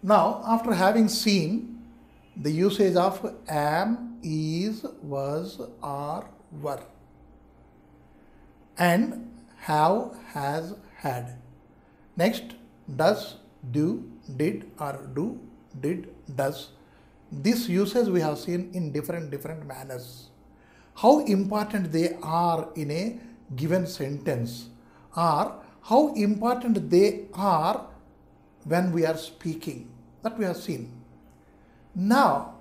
Now, after having seen the usage of am, is, was, are, were, and have, has, had. Next, does, do, did, or do, did, does. This usage we have seen in different manners. How important they are in a given sentence, or how important they are when we are speaking, that we have seen. Now,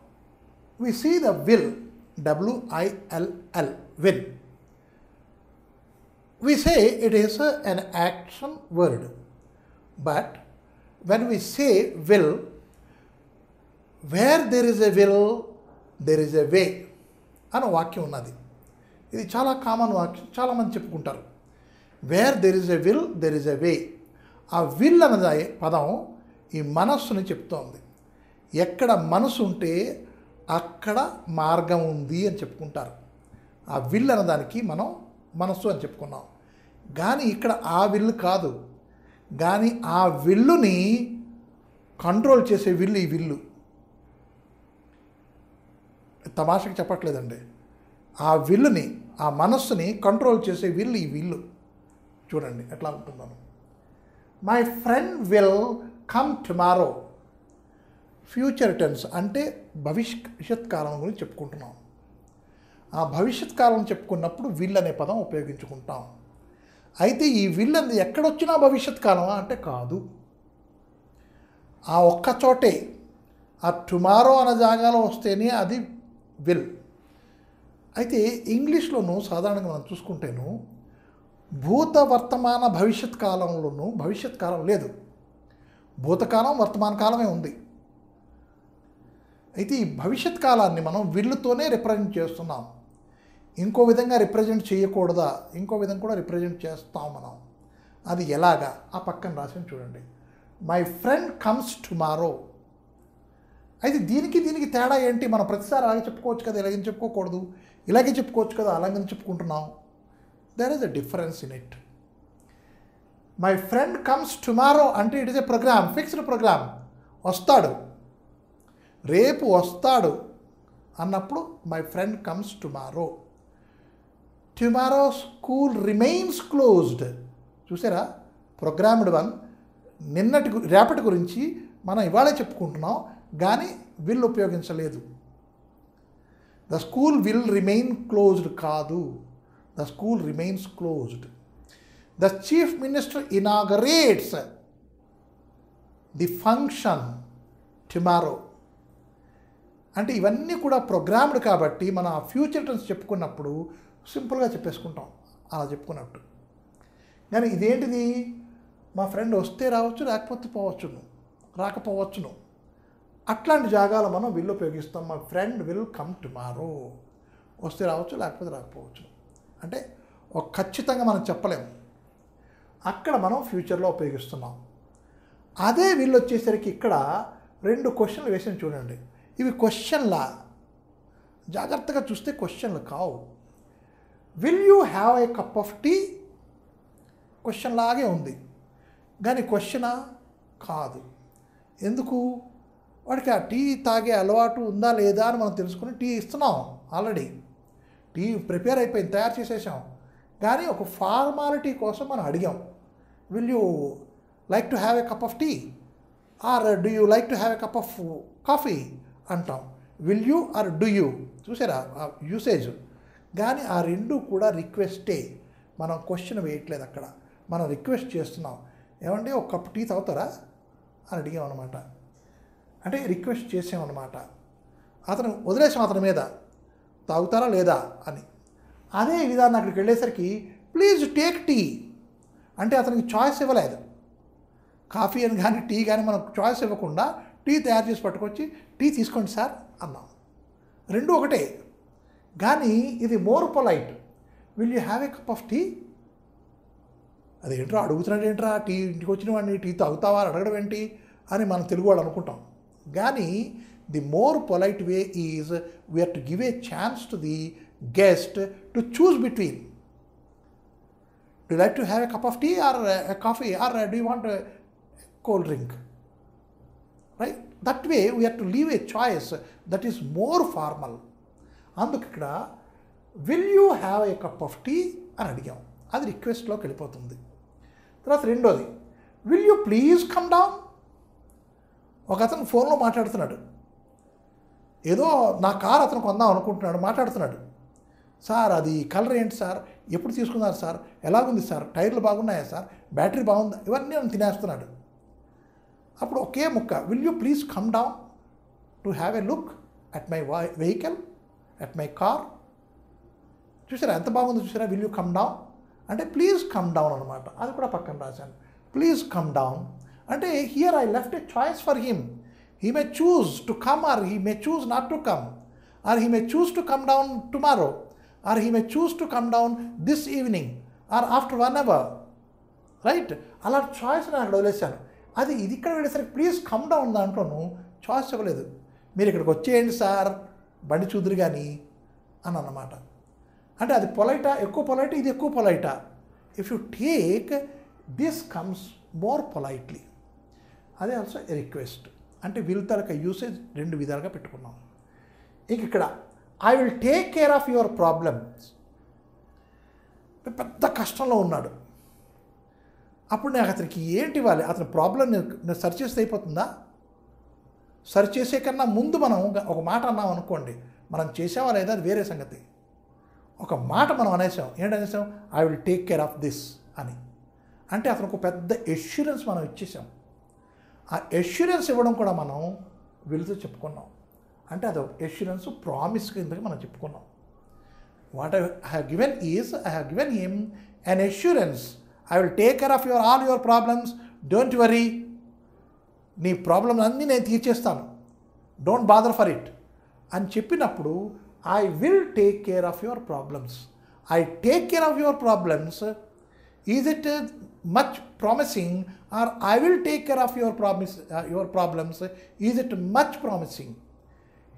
we see the will, W-I-L-L, will. We say it is an action word, but when we say will, where there is a will, there is a way అని వాక్యం ఉన్నది. ఇది చాలా common వాక్యం, చాలామంది చెప్పుకుంటారు. Where there is a will there is a way. ఆ will అన్నది పదం ఈ మనస్సుని చెప్తోంది. ఎక్కడ మనసు ఉంటే అక్కడ మార్గం ఉంది అని చెప్పుకుంటారు. ఆ విల్ అన్నదానికి మనం మనస్సు అని చెప్పుకున్నాం. కానీ ఇక్కడ ఆ విల్లు కాదు, కానీ ఆ విల్లుని కంట్రోల్ చేసే విల్లు ఈ విల్లు. తమాషకి చెప్పట్లేదండి. ఆ విల్లుని, ఆ మనస్సుని కంట్రోల్ చేసే విల్లు ఈ విల్లు. చూడండి ఎట్లా ఉంటుందో. My friend will come tomorrow. Future tense అంటే భవిష్యత్ కాలం గురించి చెప్పుకుంటున్నాం. ఆ భవిష్యత్ కాలం చెప్పుకున్నప్పుడు విల్ అనే పదం ఉపయోగించుకుంటాం. అయితే ఈ విల్ అనేది ఎక్కడొచ్చినా భవిష్యత్ కాలమా అంటే కాదు. ఆ ఒక్క చోటే, ఆ టుమారో అనే జాగాలో వస్తేనే అది విల్. అయితే ఇంగ్లీష్లోనూ సాధారణంగా మనం చూసుకుంటేను భూత వర్తమాన భవిష్యత్ కాలంలోనూ భవిష్యత్ కాలం లేదు, భూతకాలం వర్తమాన కాలమే ఉంది. అయితే ఈ భవిష్యత్ కాలాన్ని మనం విల్లుతోనే రిప్రజెంట్ చేస్తున్నాం. ఇంకో విధంగా రిప్రజెంట్ చేయకూడదా? ఇంకో విధంగా కూడా రిప్రజెంట్ చేస్తాం మనం. అది ఎలాగా? ఆ పక్కన రాసి చూడండి. My friend comes tomorrow. అయితే దీనికి తేడా ఏంటి? మనం ప్రతిసారి అలాగే చెప్పుకోవచ్చు కదా, ఇలాగే చెప్పుకోకూడదు, ఇలాగే చెప్పుకోవచ్చు కదా, అలాగే చెప్పుకుంటున్నాం. There is a difference in it. My friend comes tomorrow అంటే it is a program, fixed program. వస్తాడు, రేపు వస్తాడు అన్నప్పుడు my friend comes tomorrow. Tomorrow school remains closed. చూసారా? ప్రోగ్రామ్డ్ వన్, రేపటి గురించి మనం ఇవాళే చెప్పుకుంటున్నాం, కానీ విల్ ఉపయోగించలేదు. The school will remain closed కాదు, the school remains closed. The chief minister inaugurates the function tomorrow. అంటే ఇవన్నీ కూడా ప్రోగ్రామ్డ్ కాబట్టి మన ఫ్యూచర్ టెన్స్ చెప్పుకున్నప్పుడు సింపుల్గా చెప్పేసుకుంటాం అలా చెప్పుకున్నట్టు. కానీ ఇదేంటిది? మా ఫ్రెండ్ వస్తే రావచ్చు, లేకపోతే పోవచ్చును, రాకపోవచ్చును. అట్లాంటి జాగాలో మనం విల్ ఉపయోగిస్తాం. My friend will come tomorrow. వస్తే రావచ్చు, లేకపోతే రాకపోవచ్చు. అంటే ఒక ఖచ్చితంగా మనం చెప్పలేము. అక్కడ మనం ఫ్యూచర్లో ఉపయోగిస్తున్నాం. అదే విల్ వచ్చేసరికి ఇక్కడ 2 క్వశ్చన్లు వేసాను చూడండి. ఇవి క్వశ్చన్లా? జాగ్రత్తగా చూస్తే క్వశ్చన్లు కావు. Will you have a cup of tea? Question లాగే ఉంది, కానీ క్వశ్చనా కాదు. ఎందుకు? వాడికి ఆ టీ తాగే అలవాటు ఉందా లేదా అని మనం తెలుసుకుని టీ ఇస్తున్నాం. ఆల్రెడీ టీ ప్రిపేర్ అయిపోయింది, తయారు చేసేసాం. కానీ ఒక ఫార్మాలిటీ కోసం మనం అడిగాం, will you like to have a cup of tea or do you like to have a cup of coffee అంటాం. Will you or do you. చూసారా యూసేజ్? కానీ ఆ రెండు కూడా రిక్వెస్టే. మనం క్వశ్చన్ వేయట్లేదు అక్కడ, మనం రిక్వెస్ట్ చేస్తున్నాం. ఏమంటే ఒక కప్ టీ తాగుతారా అని అడిగాం అనమాట. అంటే రిక్వెస్ట్ చేసామన్నమాట. అతను వదిలేసాం అతని మీద, తాగుతారా లేదా అని. అదే విధానం అక్కడికి వెళ్ళేసరికి ప్లీజ్ టేక్ టీ అంటే అతనికి చాయిస్ ఇవ్వలేదు. కాఫీ అని కానీ టీ కానీ మనకు చాయిస్ ఇవ్వకుండా టీ తయారు చేసి పట్టుకొచ్చి టీ తీసుకోండి సార్ అన్నాం. రెండు ఒకటే, కానీ ఇది more polite. Will you have a cup of tea? అదేంట్రా అడుగుతున్నాడు, ఏంట్రా టీ ఇంటికి వచ్చిన వాడిని టీ తాగుతావా అని అడగడం ఏంటి అని మనం తెలుగు వాళ్ళు అనుకుంటాం. కానీ the more polite way is we have to give a chance to the guest to choose between. Do like to have a cup of tea or coffee or do you want cold drink, right? That way we have to leave a choice that is more formal. అందుకు ఇక్కడ will you have a cup of tea అని అడిగాం, అది రిక్వెస్ట్లోకి వెళ్ళిపోతుంది. తర్వాత రెండోది will you please come down. ఒక అతను ఫోన్లో మాట్లాడుతున్నాడు, ఏదో నా కార్ అతను కొందాం అనుకుంటున్నాడు, మాట్లాడుతున్నాడు. సార్ అది కలర్ ఏంటి సార్, ఎప్పుడు తీసుకున్నారు సార్, ఎలాగుంది సార్, టైర్లు బాగున్నాయా సార్, బ్యాటరీ బాగుందా, ఇవన్నీ నన్ను తినేస్తున్నాడు. అప్పుడు ఒకే ముక్క will you please come down to have a look at my vehicle, at my car. చూసారా ఎంత బాగుందో చూసారా, విల్ యూ కమ్ డౌన్ అంటే ప్లీజ్ కమ్ డౌన్ అనమాట. అది కూడా పక్కన రాశాను, ప్లీజ్ కమ్ డౌన్ అంటే here I left a choice for him. He may choose to come or he may choose not to come, or he may choose to come down tomorrow, or he may choose to come down this evening or after whenever, right? అలా choice నేను అక్కడ వదిలేశాను. అది ఇది ఇక్కడ వెళ్ళేసరికి please come down దాంట్లోనూ choice ఇవ్వలేదు. మీరు ఇక్కడికి వచ్చేయండి సార్, బండి చూదురు కానీ అని అన్నమాట. అంటే అది పొలైటా, ఎక్కువ పొలైటా, ఇది ఎక్కువ పొలైటా. If you take this comes more politely. అదే ఆల్సో ఎ రిక్వెస్ట్. అంటే విల్ తాలూకా యూసేజ్ రెండు విధాలుగా పెట్టుకున్నాం. ఇంక ఇక్కడ I will take care of your problems. పెద్ద కష్టంలో ఉన్నాడు, అప్పుడు నాకు అతనికి ఏంటి ఇవ్వాలి, అతని ప్రాబ్లం నేను సెర్చ్ చేస్తే అయిపోతుందా? సెర్చ్ చేసే కన్నా ముందు మనం ఒక మాట అన్నాం అనుకోండి, మనం చేసావా లేదా అది వేరే సంగతి. ఒక మాట మనం అనేసాం, ఏంటనేసాం, I will take care of this అని. అంటే అతనికి ఒక పెద్ద ఎష్యూరెన్స్ మనం ఇచ్చేసాం. ఆ ఎష్యూరెన్స్ ఇవ్వడం కూడా మనం వీళ్ళతో చెప్పుకున్నాం. అంటే అది ఎష్యూరెన్స్ ప్రామిస్ కిందకి మనం చెప్పుకున్నాం. What I have given is I have given him an assurance, I will take care of all your problems, don't worry. నీ ప్రాబ్లమ్స్ అన్నీ నేను తీర్చేస్తాను, డోంట్ బాదర్ ఫర్ ఇట్ అని చెప్పినప్పుడు I will take care of your problems. I take care of your problems, is it much promising, or I will take care of your problems, is it much promising?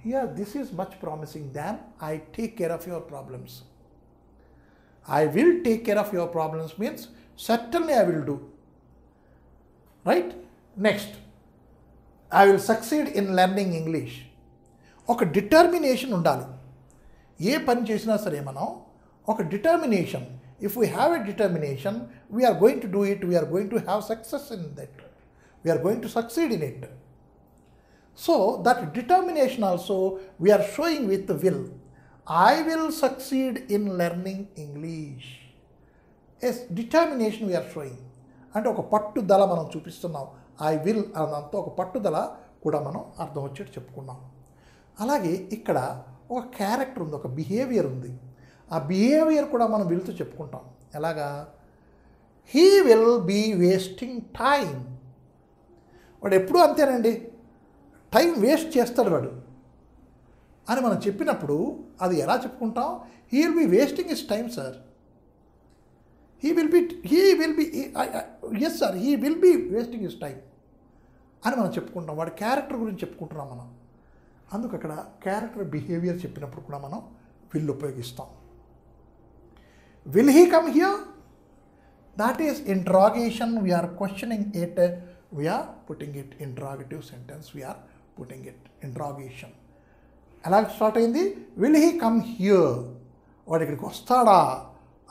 Here this is much promising than I take care of your problems. I will take care of your problems means certainly I will do, right? Next, I will succeed in learning English. ఒక determination ఉండాలి. ఏ పని చేసినా సరే మనం ఒక determination. If we have a determination, we are going to do it, we are going to have success in that, we are going to succeed in it. So that determination also we are showing with the will. I will succeed in learning English. Yes, determination we are showing. అంటే ఒక పట్టుదల మనం చూపిస్తున్నాం. I will అన్నంత ఒక పట్టుదల కూడా మనం అర్థం వచ్చేట్టు చెప్పుకున్నాం. అలాగే ఇక్కడ ఒక క్యారెక్టర్ ఉంది, ఒక బిహేవియర్ ఉంది. ఆ బిహేవియర్ కూడా మనం వీళ్ళతో చెప్పుకుంటాం. ఎలాగా, he will be wasting time. వాడు ఎప్పుడూ అంతేనండి, టైం వేస్ట్ చేస్తాడు వాడు అని మనం చెప్పినప్పుడు అది ఎలా చెప్పుకుంటాం, he will be wasting his time sir, he will be yes sir, he will be wasting his time అని మనం చెప్పుకుంటాం. వాడి క్యారెక్టర్ గురించి చెప్పుకుంటున్నాం మనం. అందుకు అక్కడ క్యారెక్టర్ బిహేవియర్ చెప్పినప్పుడు కూడా మనం విల్ ఉపయోగిస్తాం. Will he come here? That is interrogation. We are questioning it. We are putting it interrogative sentence. We are putting it interrogation. ఎలా స్టార్ట్ అయింది, విల్ హీ కమ్ హియర్, వాడు ఇక్కడికి వస్తాడా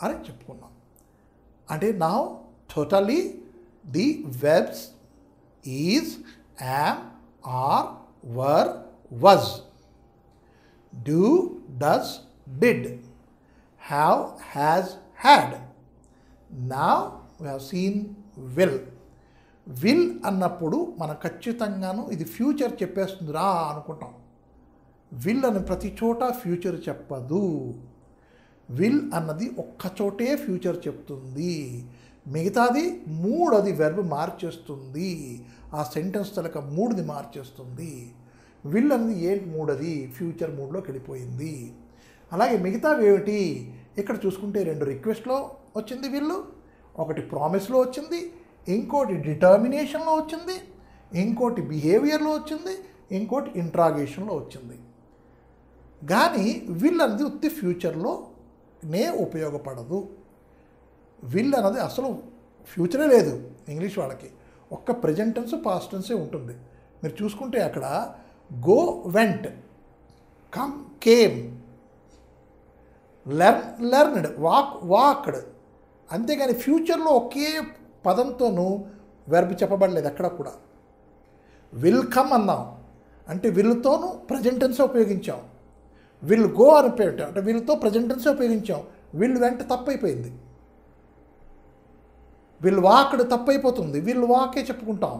అని చెప్పుకున్నాం. అంటే now totally the verbs is, am, are, were, was, do, does, did, have, has, had. Now we have seen will. Will అన్నప్పుడు మనం ఖచ్చితంగాను ఇది ఫ్యూచర్ చెప్పేస్తుందిరా అనుకుంటాం. విల్ అని ప్రతి చోట ఫ్యూచర్ చెప్పదు. విల్ అన్నది ఒక్కచోటే ఫ్యూచర్ చెప్తుంది, మిగతాది మూడోది వెర్బ్ మార్చేస్తుంది. ఆ సెంటెన్స్ తలక మూడుది మార్చేస్తుంది. విల్ అనేది ఏంటి, మూడది ఫ్యూచర్ మూడ్లోకి వెళ్ళిపోయింది. అలాగే మిగతావి ఏమిటి, ఇక్కడ చూసుకుంటే రెండు రిక్వెస్ట్లో వచ్చింది విల్లు, ఒకటి ప్రామిస్లో వచ్చింది, ఇంకోటి డిటర్మినేషన్లో వచ్చింది, ఇంకోటి బిహేవియర్లో వచ్చింది, ఇంకోటి ఇంట్రాగేషన్లో వచ్చింది. కానీ విల్ అనేది ఉత్తి ఫ్యూచర్లోనే ఉపయోగపడదు. విల్ అన్నది అసలు ఫ్యూచరే లేదు ఇంగ్లీష్ వాళ్ళకి, ఒక్క ప్రెజెంట్ టెన్స్ పాస్ట్ టెన్సే ఉంటుంది. మీరు చూసుకుంటే అక్కడ go went, come came, learned walked, అంతేగాని ఫ్యూచర్లో ఒకే పదంతోనూ వెర్బ్ చెప్పబడలేదు ఎక్కడ కూడా. విల్ కమ్ అన్నాం అంటే విల్తోనూ ప్రజెంట్ టెన్సే ఉపయోగించాం. విల్ గో అని ఉపయోగించాం అంటే విల్తో ప్రజెంట్ టెన్సే ఉపయోగించాం. విల్ వెంట తప్పైపోయింది. విల్ వాక్డ్ తప్పైపోతుంది. విల్ వాకే చెప్పుకుంటాం.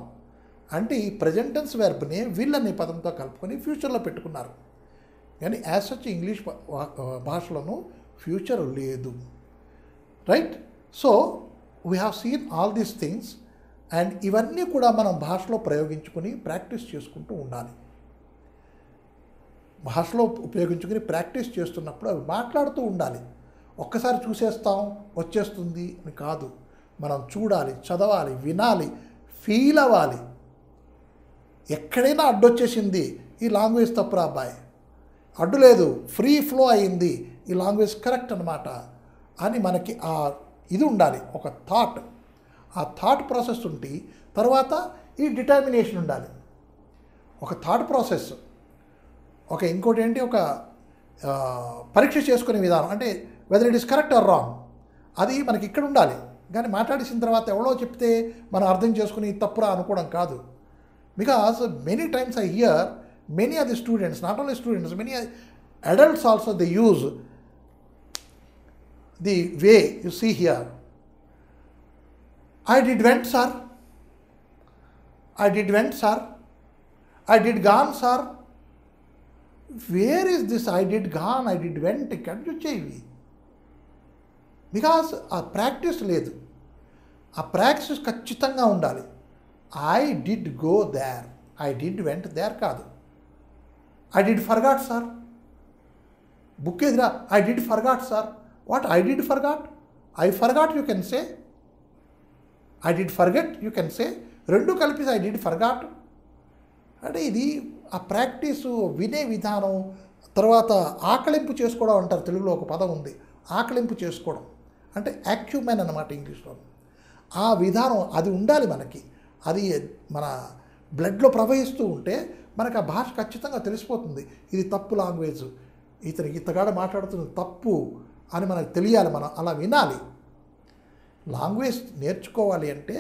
అంటే ఈ ప్రజెంట్ టెన్స్ వెర్బ్ని విల్ అనే పదంతో కలుపుకొని ఫ్యూచర్లో పెట్టుకున్నారు. కానీ యాజ్ సచ్ ఇంగ్లీష్ భాషలోనూ ఫ్యూచర్ లేదు. Right? So we have seen all these things and ఇవన్నీ కూడా మనం భాషలో ప్రయోగించుకొని ప్రాక్టీస్ చేసుకుంటూ ఉండాలి. భాషలో ఉపయోగించుకుని ప్రాక్టీస్ చేస్తున్నప్పుడు అవి మాట్లాడుతూ ఉండాలి. ఒక్కసారి చూసేస్తాం వచ్చేస్తుంది అని కాదు. మనం చూడాలి, చదవాలి, వినాలి, ఫీల్ అవ్వాలి. ఎక్కడైనా అడ్డొచ్చేసింది, ఈ లాంగ్వేజ్ తప్పురా అబ్బాయి, అడ్డు లేదు, ఫ్రీ ఫ్లో అయింది, ఈ లాంగ్వేజ్ కరెక్ట్ అనమాట అని మనకి ఇది ఉండాలి, ఒక థాట్. ఆ థాట్ ప్రాసెస్ ఉంటే తర్వాత ఈ డిటర్మినేషన్ ఉండాలి. ఒక థాట్ ప్రాసెస్, ఇంకోటి ఏంటి, ఒక పరీక్ష చేసుకునే విధానం, అంటే whether it is correct or wrong, అది మనకి ఇక్కడ ఉండాలి. కానీ మాట్లాడేసిన తర్వాత ఎవరో చెప్తే మనం అర్థం చేసుకుని తప్పురా అనుకోవడం కాదు. Because many times I here many of the students, not only students, many adults also, they use the way you see here. I did went, sir. I did went, sir. I did gone, sir. Where is this I did gone, I did went? Can't you change? Because a practice లేదు. ఆ practice ఖచ్చితంగా ఉండాలి. I did go there, I did went there కాదు. I did forgot, sir. Book edra, I did forgot, sir. What I did forgot? I forgot, you can say. I did forget, you can say. రెండు కలిపి I did forgot. అంటే ఇది ఆ practice, వినే విధానం. తర్వాత ఆకలింపు చేసుకోవడం అంటారు, తెలుగులో ఒక పదం ఉంది, ఆకలింపు చేసుకోవడం అంటే యాక్యుమెన్ అన్నమాట ఇంగ్లీష్లో. ఆ విధానం అది ఉండాలి మనకి. అది మన బ్లడ్లో ప్రవహిస్తూ ఉంటే మనకు ఆ భాష ఖచ్చితంగా తెలిసిపోతుంది. ఇది తప్పు లాంగ్వేజ్, ఇతగాడు మాట్లాడుతున్నది తప్పు అని మనకు తెలియాలి. మనం అలా వినాలి. లాంగ్వేజ్ నేర్చుకోవాలి అంటే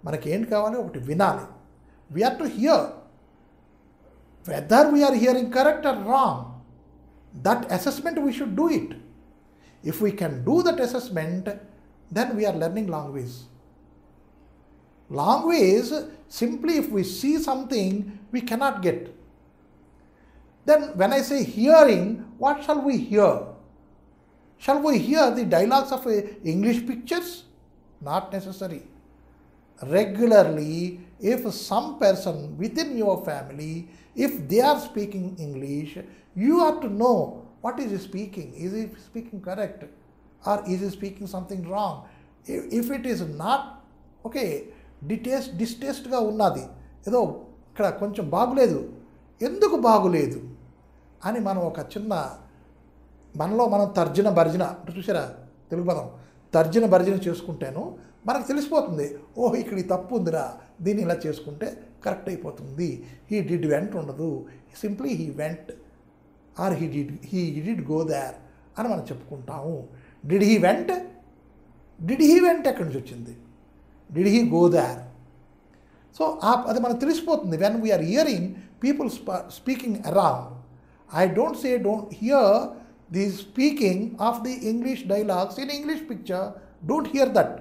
మనకి ఏంటి కావాలి, ఒకటి వినాలి. We are to hear whether we are hearing correct or wrong. That assessment we should do it. If we can do that assessment then we are learning language. Language, simply if we see something we cannot get. Then when I say hearing, what shall we hear? Shall we hear the dialogues of English pictures? Not necessary. Regularly, if some person within your family, if they are speaking English, you have to know what is he speaking. Is he speaking correct or is he speaking something wrong? If it is not, okay, డిస్టేస్ట్గా ఉన్నది, ఏదో ఇక్కడ కొంచెం బాగులేదు, ఎందుకు బాగులేదు అని మనం ఒక చిన్న మనలో మనం తర్జన భర్జన అంటే చూసారా తెలుగు పదం, తర్జన భర్జన చేసుకుంటేను మనకు తెలిసిపోతుంది. ఓహ్ ఇక్కడ ఈ తప్పు ఉందిరా, దీన్ని ఇలా చేసుకుంటే కరెక్ట్ అయిపోతుంది. హీ డిడ్ వెంట్ ఉండదు, simply he went or he did go there అని మనం చెప్పుకుంటాము. డిడ్ హీ వెంట్ ఎక్కడి నుంచి వచ్చింది? Did he go there? So అది మనకు తెలిసిపోతుంది. When we are hearing people speaking around, I don't say don't hear the speaking of the English dialogues in English picture. Don't hear that.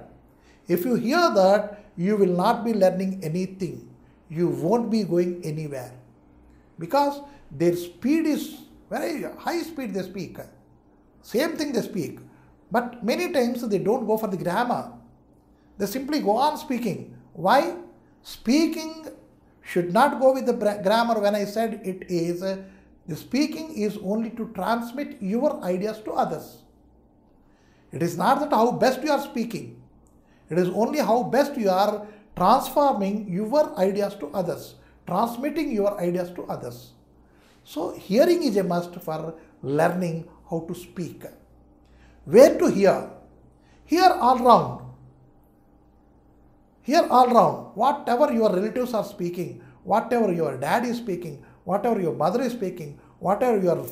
If you hear that, you will not be learning anything. You won't be going anywhere. Because their speed is very high speed they speak. Same thing they speak. But many times they don't go for the grammar. They simply go on speaking. Why? Speaking should not go with the grammar. When I said it is, the speaking is only to transmit your ideas to others. It is not that how best you are speaking. It is only how best you are transforming your ideas to others, transmitting your ideas to others. So hearing is a must for learning how to speak. Where to hear? Hear all round. Hear all round. Whatever your relatives are speaking, whatever your dad is speaking, whatever your mother is speaking, whatever your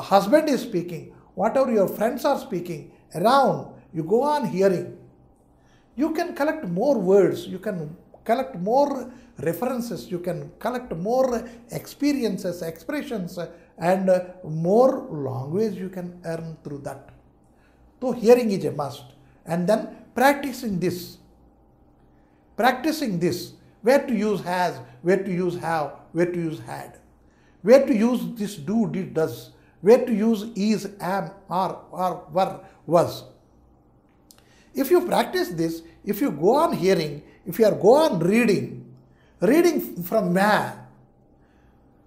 husband is speaking, whatever your friends are speaking around, you go on hearing. You can collect more words, you can collect more references, you can collect more experiences, expressions, and more language you can earn through that. So hearing is a must. And then practicing this, where to use has, where to use have, where to use had, where to use this do, did, does, where to use is, am, are, were, was. If you practice this, if you go on hearing, if you are go on reading from where?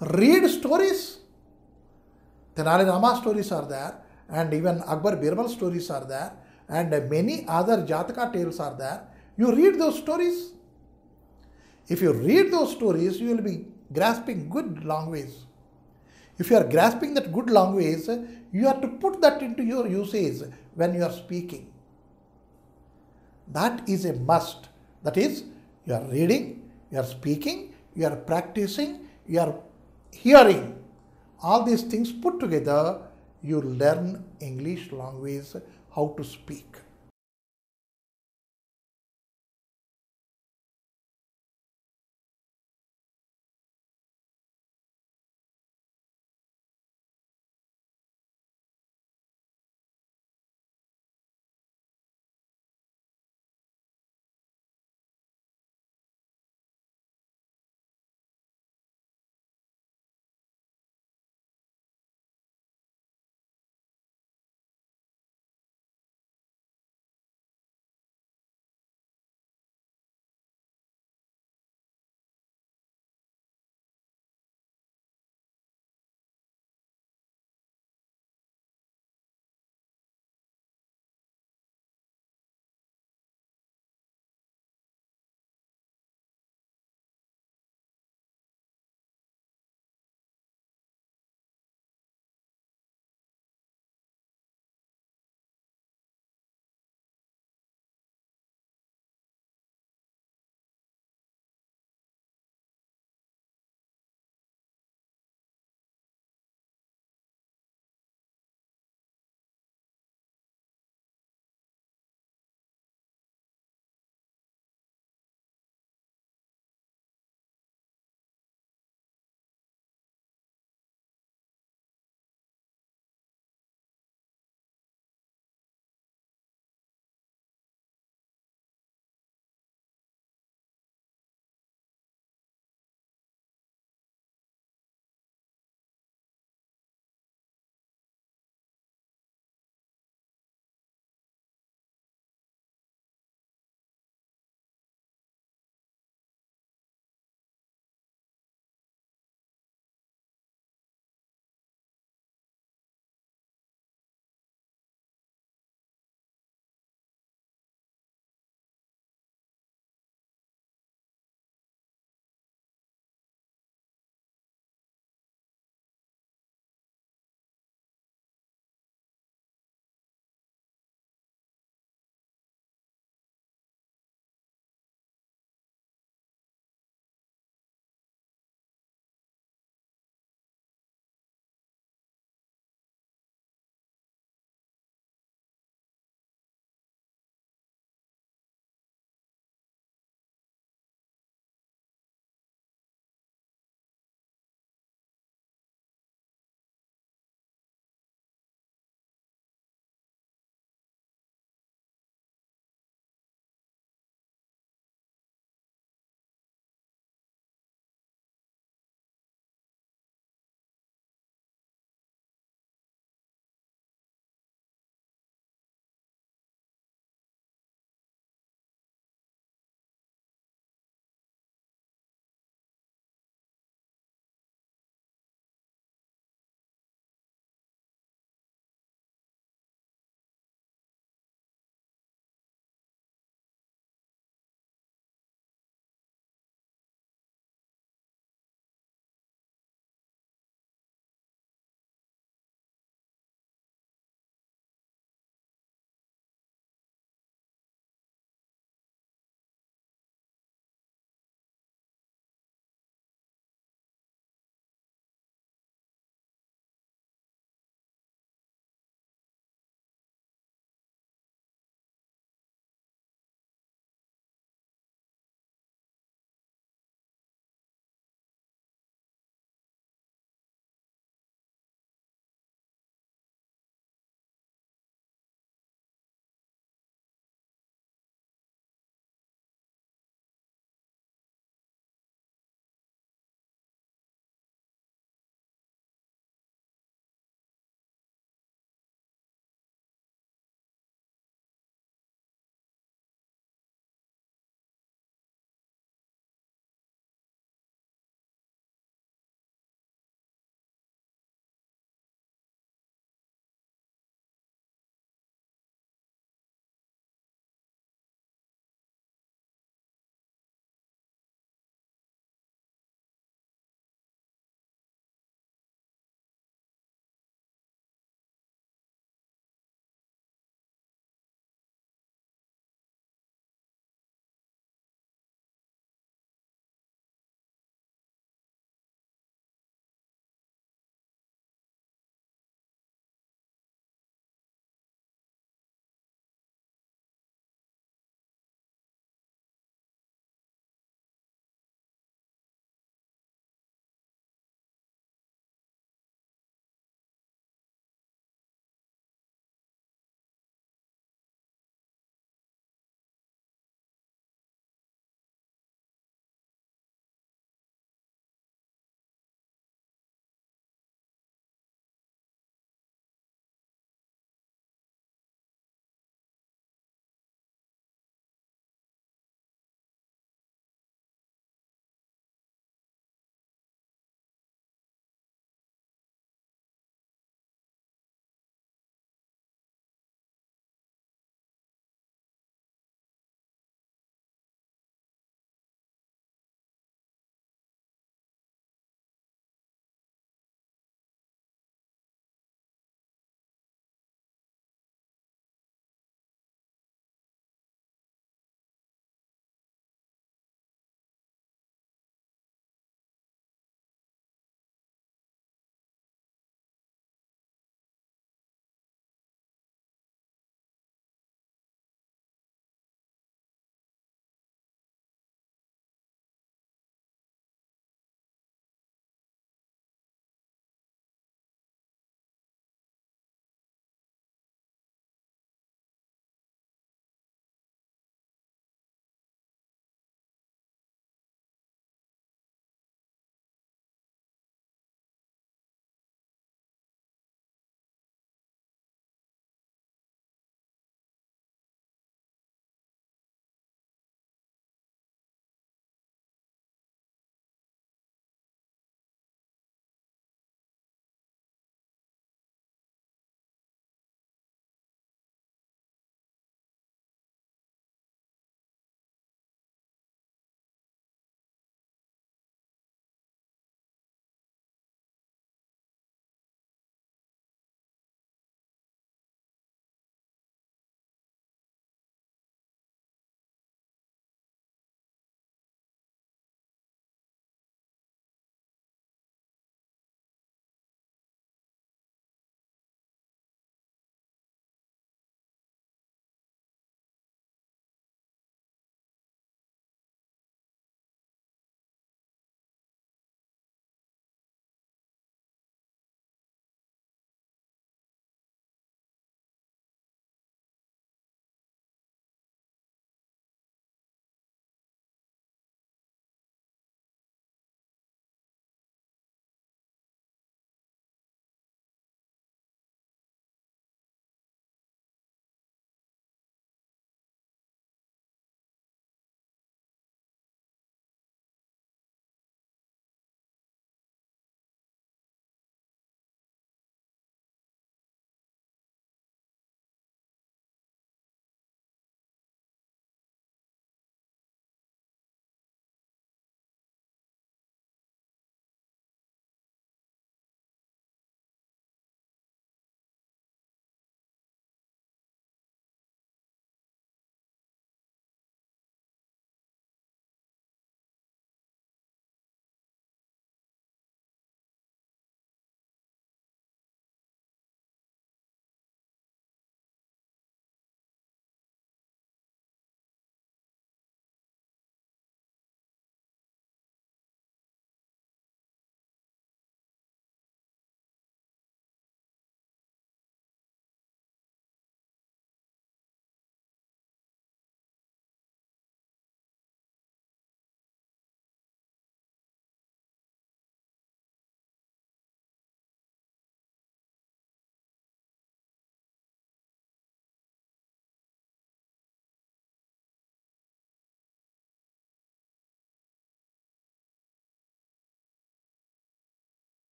Read stories. Tenali Rama stories are there, and even Akbar Birbal stories are there, and many other Jataka tales are there. You read those stories. If you read those stories, you will be grasping good language. If you are grasping that good language, you have to put that into your usage when you are speaking. That is a must. That is, you are reading, you are speaking, you are practicing, you are hearing. All these things put together, you learn English language, how to speak.